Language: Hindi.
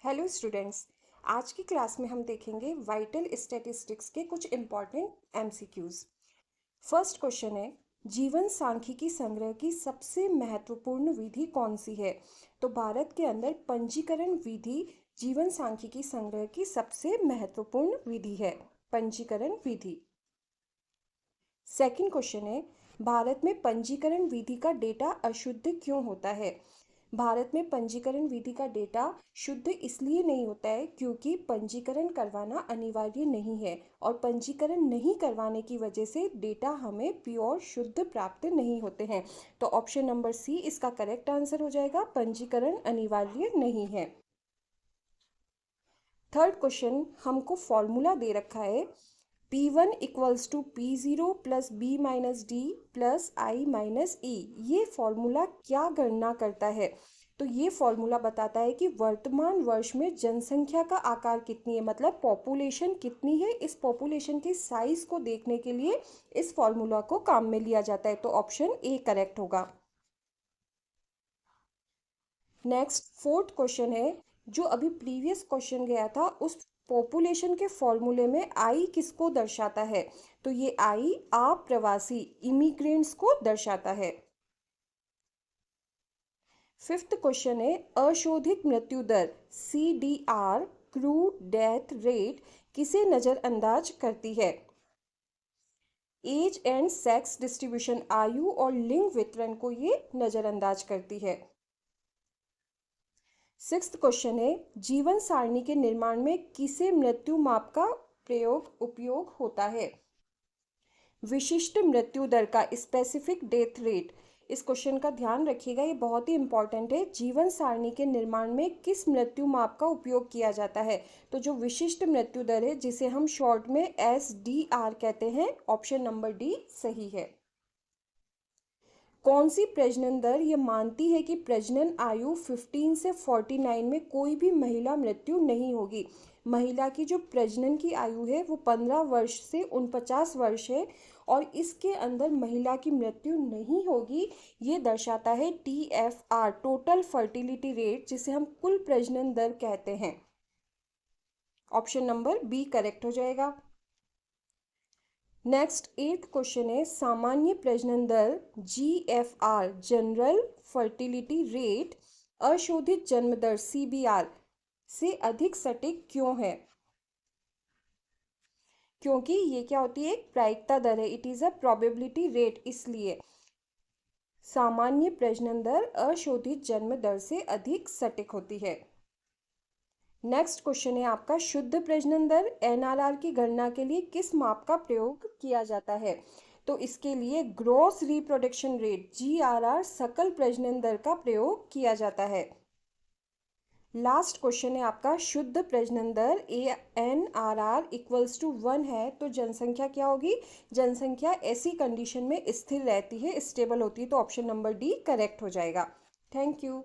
Hello students. आज की क्लास में हम देखेंगे वाइटल स्टैटिस्टिक्स के कुछ इम्पॉर्टेंट एमसीक्यूज। फर्स्ट क्वेश्चन है, जीवन सांख्यिकी संग्रह की सबसे महत्वपूर्ण विधि कौन सी है? तो भारत के अंदर पंजीकरण विधि जीवन सांख्यिकी संग्रह की सबसे महत्वपूर्ण विधि है। पंजीकरण विधि। सेकंड क्वेश्चन है, भारत में पंजीकरण विधि का डेटा अशुद्ध क्यों होता है? भारत में पंजीकरण विधि का डेटा शुद्ध इसलिए नहीं होता है क्योंकि पंजीकरण करवाना अनिवार्य नहीं है और पंजीकरण नहीं करवाने की वजह से डेटा हमें प्योर शुद्ध प्राप्त नहीं होते हैं। तो ऑप्शन नंबर सी इसका करेक्ट आंसर हो जाएगा, पंजीकरण अनिवार्य नहीं है। थर्ड क्वेश्चन, हमको फॉर्मूला दे रखा है P1 equals to P0 plus B minus D plus I minus E। ये फॉर्मूला क्या गणना करता है? तो ये फॉर्मूला बताता है कि वर्तमान वर्ष में जनसंख्या का आकार कितनी है, मतलब पॉपुलेशन कितनी है। इस पॉपुलेशन के साइज को देखने के लिए इस फॉर्मूला को काम में लिया जाता है। तो ऑप्शन ए करेक्ट होगा। नेक्स्ट फोर्थ क्वेश्चन है, जो अभी प्रीवियस क्वेश्चन गया था उस पॉपुलेशन के फॉर्मूले में आई किसको दर्शाता है? तो ये आई अप्रवासी इमिग्रेंट्स को दर्शाता है। फिफ्थ क्वेश्चन है, अशोधित मृत्यु दर CDR क्रू डेथ रेट किसे नजरअंदाज करती है? एज एंड सेक्स डिस्ट्रीब्यूशन, आयु और लिंग वितरण को ये नजरअंदाज करती है। सिक्स्थ क्वेश्चन है, जीवन सारणी के निर्माण में किसे मृत्यु माप का उपयोग होता है? विशिष्ट मृत्यु दर का स्पेसिफिक डेथ रेट। इस क्वेश्चन का ध्यान रखिएगा, ये बहुत ही इंपॉर्टेंट है। जीवन सारणी के निर्माण में किस मृत्यु माप का उपयोग किया जाता है? तो जो विशिष्ट मृत्यु दर है जिसे हम शॉर्ट में SDR कहते हैं, ऑप्शन नंबर डी सही है। कौन सी प्रजनन दर ये मानती है कि प्रजनन आयु 15 से 49 में कोई भी महिला मृत्यु नहीं होगी? महिला की जो प्रजनन की आयु है वो 15 वर्ष से 49 वर्ष है और इसके अंदर महिला की मृत्यु नहीं होगी, ये दर्शाता है TFR, टोटल फर्टिलिटी रेट, जिसे हम कुल प्रजनन दर कहते हैं। ऑप्शन नंबर बी करेक्ट हो जाएगा। नेक्स्ट एट्थ क्वेश्चन है, सामान्य प्रजनन दर GFR जनरल फर्टिलिटी रेट अशोधित जन्म दर CBR से अधिक सटीक क्यों है? क्योंकि ये क्या होती है, एक प्रायिकता दर है, it is a probability rate, इसलिए सामान्य प्रजनन दर अशोधित जन्म दर से अधिक सटीक होती है। नेक्स्ट क्वेश्चन है आपका, शुद्ध प्रजनन दर NRR की गणना के लिए किस माप का प्रयोग किया जाता है? तो इसके लिए ग्रॉस रिप्रोडक्शन रेट GRR सकल प्रजनन दर का प्रयोग किया जाता है। लास्ट क्वेश्चन है आपका, शुद्ध प्रजनन दर ANRR इक्वल्स टू 1 है तो जनसंख्या क्या होगी? जनसंख्या ऐसी कंडीशन में स्थिर रहती है, स्टेबल होती है। तो ऑप्शन नंबर डी करेक्ट हो जाएगा। Thank you.